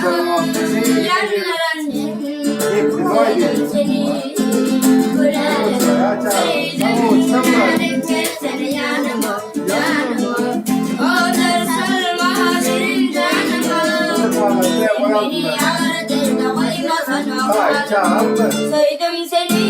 Yarınlar annem koydum seni buraya. Sevdim seni yanıma yanıma. Olur sarma senin canıma. Beni yar değil de koyma sana. Sevdim seni